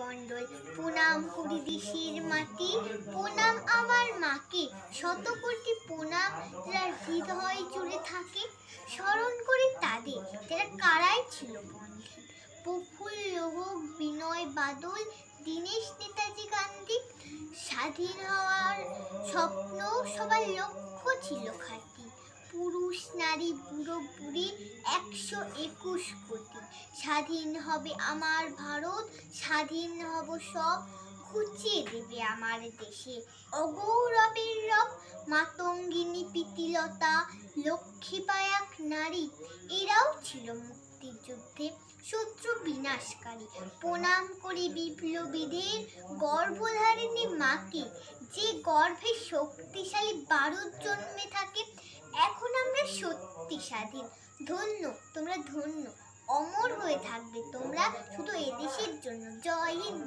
মণ্ডল। প্রণাম করি দেশের মাটি, প্রণাম আমার মাকে। শত কোটি প্রণাম যারা হৃদয় জুড়ে থাকে, স্মরণ করি তাদের যারা কারাই ছিল বন্দী। প্রফুল্ল হোক বিনয় বাদল, দীনেশ নেতাজি গান্ধী। স্বাধীন হওয়ার স্বপ্ন সবার লক্ষ্য ছিল খাঁটি। পুরুষ নারী বুড়ো বুড়ি 121 কোটি। স্বাধীন হবে আমার ভারত, স্বাধীন হব সব, ঘুচিয়ে দেবে আমার দেশে অগৌরবের রব। মাতঙ্গিনী প্রীতিলতা লক্ষ্মীবাঈ এক নারী, এরাও ছিল মুক্তিযুদ্ধে শত্রু বিনাশকারী। প্রণাম করি বিপ্লবীদের গর্ভধারিণী মাকে, যে গর্ভে শক্তিশালী বারুদ জন্মে থাকে। এখন আমরা সত্যি স্বাধীন, ধন্য তোমরা ধন্য, অমর হয়ে থাকবে তোমরা শুধু এদেশের জন্য। জয় হিন্দ।